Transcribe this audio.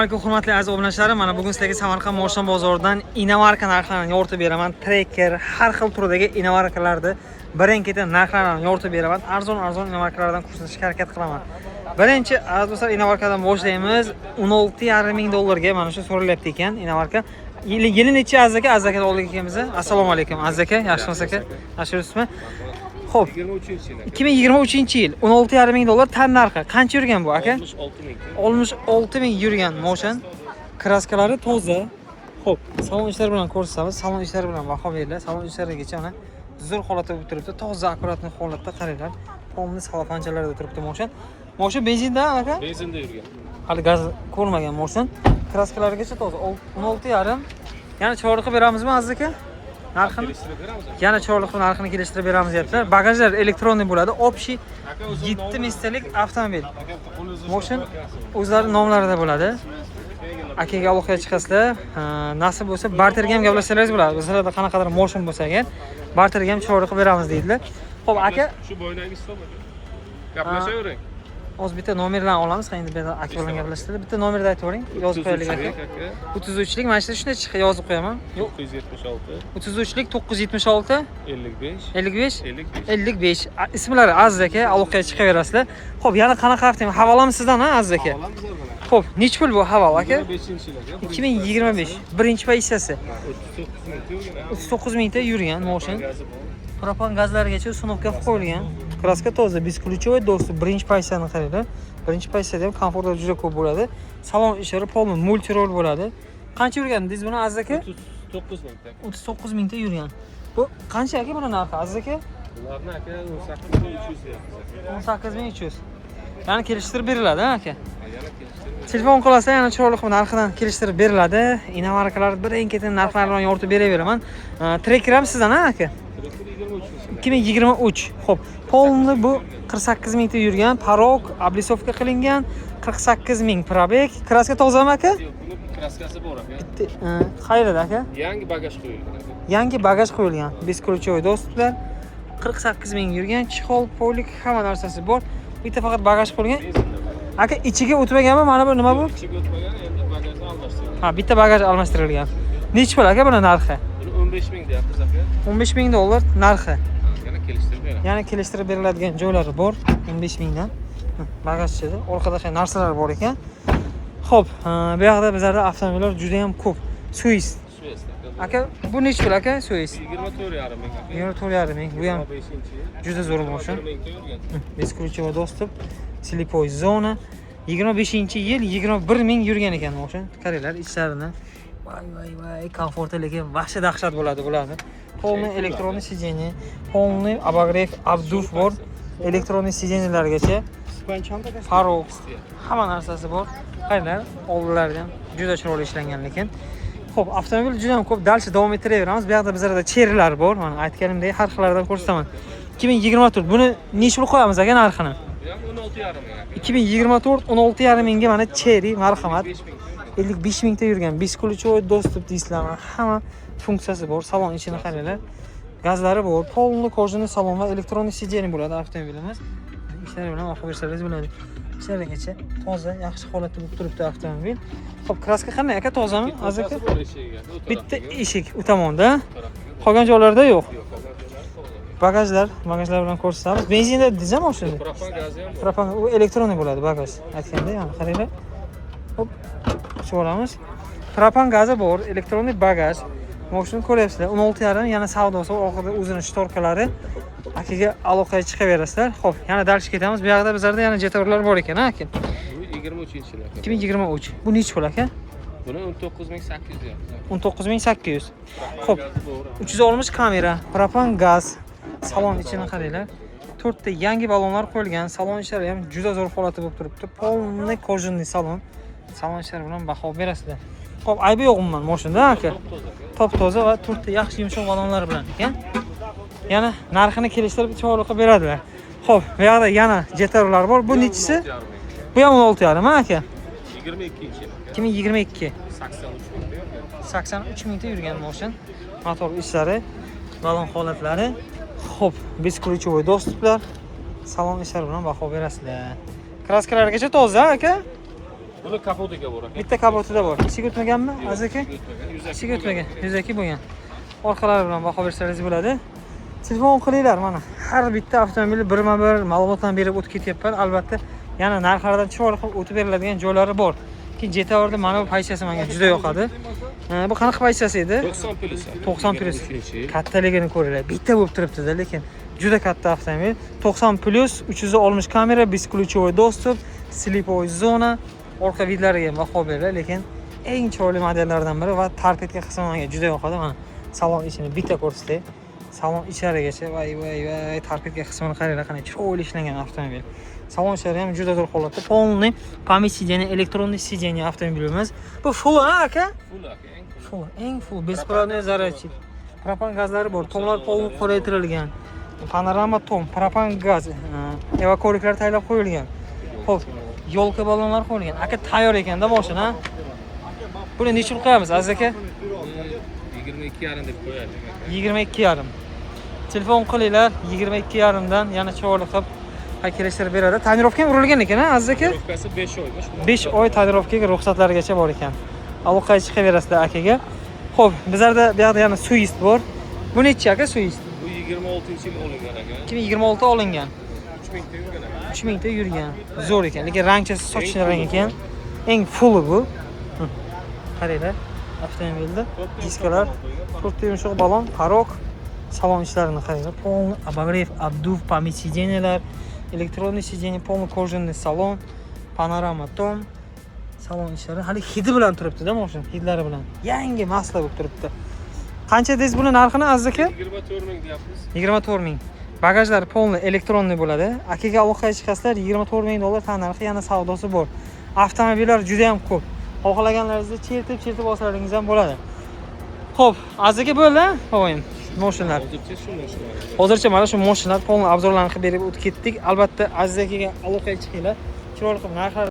Hurmatli aziz obunachilarim, mana bugun sizlarga Samarqand Moshon bozoridan inomarka narxlarini yoritib beraman. Trekker, har xil turdagi inomarkalarni birin-ketin narxlarini yoritib beraman. Arzon inomarkalardan ko'rsatishga harakat qilaman. Birinchi aziz do'stlar, inomarkadan boshlaymiz. 16,5 ming dollarga mana shu so'ralyapti ekan inomarka. Yili necha aziz aka? Aziz aka oldik ekamiz. Assalomu alaykum aziz aka, yaxshimisiz aka? Yaxshi yuribsizmi? Xo'p, 2023-yil 16,5 ming dollar tan narxi. Qancha yurgan bu aka? 66 ming yurgan Motion. Kraskalari toza. Xo'p, salon ishlari bilan ko'rsatamiz. Salon ishlari bilan baho beriladi. Salon ishlarigacha mana zo'r holatda bo'lib turibdi. Toza, akkuratli holatda qaranglar. Pomni salafanchalarda turibdi Motion. Motion benzinda aka? Benzinda yurgan. Hali gaz ko'rmagan Motion. Kraskalarigacha toza. 16,5. Yana chiroyli qilib beramizmi aziz aka? Narxini yana chiroyli qilib narxini kelishtirib beramiz deyaptilar. Bagajlar elektronniy bo'ladi. Общий 7 mestalik avtomobil. Motion o'zlari nomlarida bo'ladi. Akaga aloqaga chiqasizlar. Nasib bo'lsa barterga ham gaplashsalaringiz bo'ladi. Bizlarda qanaqadir Motion bo'lsa agar barterga ham chiroyli qilib beramiz deydilar. Xo'p, aka, shu bo'ydagi hisob. Gaplashavering. O'z bitta nomerlarni olamiz. Endi bitta aka bilan gaplashishdi. Bitta nomerni aytib o'ring. Yozib qo'yaylik aka. 33lik, mana shu shunday chiqib yozib qo'yaman. 976 33lik 976 55 55. Ismlari Aziz aka, aloqaga chiqaverasizlar. Xo'p, yana qanaqa avtomobil? Havolami sizdan, ha Aziz aka? Xo'p, necha pul bu havol aka? 2025. Birinchi pozitsiyasi. 39 mingta yurgan Motion. Propan gazlarigacha ustunovka qilib qo'yilgan. Kraska toza, beskluchovoy do'sti. Birinchi pozitsiyani qaranglar. Birinchi pozitsiyada ham komfortlar juda ko'p bo'ladi. Salon ishlari polni multirol bo'ladi. Qancha yurgan dedingiz buni Aziz aka? 39 mingta. 39 mingta yurgan. Bu qancha aka buni narxi Aziz aka? Bularni aka 18300 deyapmiz. 18300. Ya'ni kelishtirib beriladi, ha aka? Telefon qilsa yana chiroyli qilib narxidan kelishtirib beriladi. Inomarkalar birin-ketin narxlar bilan yoritib beraveraman. Trekker ham sizdan, ha aka? 2023. Xo'p, polni bu 48 mingta yurgan, parok, oblisovka qilingan, 48 ming probeg. Kraska tozami aka? Yo'q, buni kraskasi bor aka. Qayerda aka? Yangi bagaj qo'yilgan aka. Yangi bagaj qo'yilgan. Beskluchovoy do'stlar. 48 ming yurgan, chexol, polik, hamma narsasi bor. Bitta faqat bagaj qo'yilgan. Aka, ichiga o'tmaganmi? Mana bu nima bu? Ichiga o'tmagan, endi bagajni almashtirilgan. Ha, bitta bagaj almashtirilgan. Necha pul aka buni narxi? Buni 15 ming deyapmiz aka. 15 ming dollar narxi. Yana kelishtirib beramiz. Yana kelishtirib beriladigan joylari bor. 15 mingdan. Bagajchida orqada hay narsalar bor ekan. Xo'p, bu yoqda bizlarda avtomobillar juda ham ko'p. Suis. Aka, bu necha pul aka? Suis. 24,5 ming aka. 24,5 ming. Bu ham 5-yil. juda zo'r Motion. 1 mingta yurgan. Beskluchovoy do'stib. Slipoy zona. 25-yil 21 ming yurgan ekan Motion. Qaranglar ichlarini. Voy, komfortli lekin vahshat dahshat bo'ladi bularni. Polniy elektronniy sijeniya, polniy обогрев, обдув bor. Elektronniy sijenyalargacha farq, hamma narsasi bor. Qaranglar, oldilaridan juda chiroyli ishlangan lekin. Xo'p, avtomobil juda ham ko'p. Dalcha davom ettiraveramiz. Bu yoqda bizlarda cherilar bor. Mana aytganimdek har xillardan ko'rsataman. 2024. Buni necha pul qo'yamiz aka narxini? Bu ham 16,5 ming aka. 2024 16,5 mingga mana cheri, marhamat. 55 mingta yurgan. Beskluchovoy do'stib deysizlarmi? Hamma funksiyasi bor. Salon ichini qaranglar. Gazlari bor. Polni kojani salon va elektronniy sijeniya bo'ladi avtomobilimiz. Ishlari bilan baho bersangiz bo'ladi. Ishlarigacha toza, yaxshi holatda bo'lib turibdi avtomobil. Xo'p, kraska qanday aka, tozami? Aziz aka? Bitta eshik u tomonda. Qolgan joylarda yo'q. Bagajlar bilan ko'rsatamiz. Benzinda dedingizmi o'shanda? Propan gazi ham bor. Propan u elektronniy bo'ladi bagaj. Aytganda, yana qaranglar. Hop, ko'ramiz. Propan gazi bor, elektronniy bagaj. Moshini ko'ryapsizlar. 16,5 yana savdosi, orqada o'zining shtorkalari. Akaga aloqaga chiqaverasizlar. Xo'p, yana dalsh ketamiz. Bu yoqda bizlarda yana jetorlar bor ekan, aka. Bu 23-yil aka. 2023. Bu necha pul aka? Buni 19800 deyapmiz. 19800. Xo'p, 360 kamera, propan gaz, salon ichini qaranglar. 4 ta yangi balonlar qo'yilgan. Salon ishlari ham juda zo'r holatda bo'lib turibdi. Polniy kojinli salon. Salon ishlari bilan baho berasizlar. Xo'p, aybi yo'q umuman Motionda aka. Top toza va 4 ta yaxshi yumshoq balonlar bilan ekan. Yana narxini kelishtirib chiroyli qilib beradilar. Xo'p, bu yoqda yana jetorlar bor. Bu nechisi? Bu ham 16,5 ha aka? 22-yil. 2022. 83 mingta yurgan Motion. Motor ishlari, balon holatlari. Xo'p, beskluchovoy do'stlar. Salon ishlari bilan baho berasizlar. Kraskalargacha toza aka? Buni kapotiga bor ekan. Bitta kapotida bor. Ichiga o'tmaganmi, aziz aka? O'tmagan. Ichiga o'tmagan. 102 bo'lgan. Orqalari bilan baho bersangiz bo'ladi. Telefon qilinglar mana. Har bitta avtomobil birma-bir ma'lumotlarni berib o'tib ketyapman. Albatta, yana narxlardan chiroyli qilib o'tib beriladigan joylari bor. Keyin Jetaorda mana bu paychasi menga juda yoqadi. Bu qanaqa paychasi edi? 90 plus. 90 plus. 23. Kattaligini ko'ringlar. Bitta bo'lib turibdi-da, lekin juda katta avtomobil. 90 plus, 360 kamera, beskluchovoy dostуп, slipovoy zona, orqa vidlariga baho beriladi, lekin eng chiroyli modellardan biri va tarpetga qismi menga juda yoqadi. Mana salon ichini bitta ko'rsatay. Salon icharigacha vay, tarpetga qismini qaranglar, qanday chiroyli ishlangan avtomobil. Salon ishlari ham juda zo'r holatda. Полный память сидения, электронный сиденье avtomobilimiz. Bu full aka? Full aka, eng full. Full, eng full, bespроводной зарядчик. Propan gazlari bor, tomlar полный qoraytirilgan. Panorama tom, propan gaz, evakuatorlar tayyorlab qo'yilgan. Xo'p, yo'lka ballonlar qo'yilgan. Aka tayyor ekanda mashina. Buni necha pul qo'yamiz, aziz aka? 22,5 deb qo'yadi. 22,5. Telefon qilinglar, 22,5 dan yana chiroyli qilib kelishtirib beradi. Tonirovka urilgan ekan, aziz aka? Tonirovkasi 5 oymish. 5 oy tonirovkaga ruxsatlargacha bor ekan. Aloqaga chiqaverasizlar akaga. Xo'p, bizlarda bu yoqda yana Swift bor. Bu necha aka Swift? Bu 26-yil olingan aka. 2026 olingan. 3000 ta yurgan aka. 3000 ta yurgan. Zo'r ekan, lekin rangchasi sochli rang ekan. Eng fulli bu. Qaranglar, avtomobilda diskalar, 4 yumshoq balon, parok, salon ishlarini qaranglar. Полный обогрев, обдув, память сиденьялар, электронный сиденье, полный кожаный salon, panorama tom. Salon ishlari hali hidi bilan turibdi-da, mashina hidlari bilan. Yangi masla bo'lib turibdi. Qancha deysiz buni narxini aziz aka? 24 ming deyapmiz. 24 ming. Bagajlar полный elektronniy bo'ladi. Akaga aloqaga chiqasizlar, 24 ming dollar tan narxi, yana savdosi bor. Avtomobillar juda ham ko'p. Xohlaganlaringizni chertib olsalaringiz ham bo'ladi. Xo'p, aziz aka bo'ldi, qo'ying. Mashinalar. Hozircha shu mashinalar. Hozircha mana shu mashinalar полный obzorlarni qilib berib o'tib ketdik. Albatta, aziz akaga aloqaga chiqinglar. Chiroyli qilib narxlar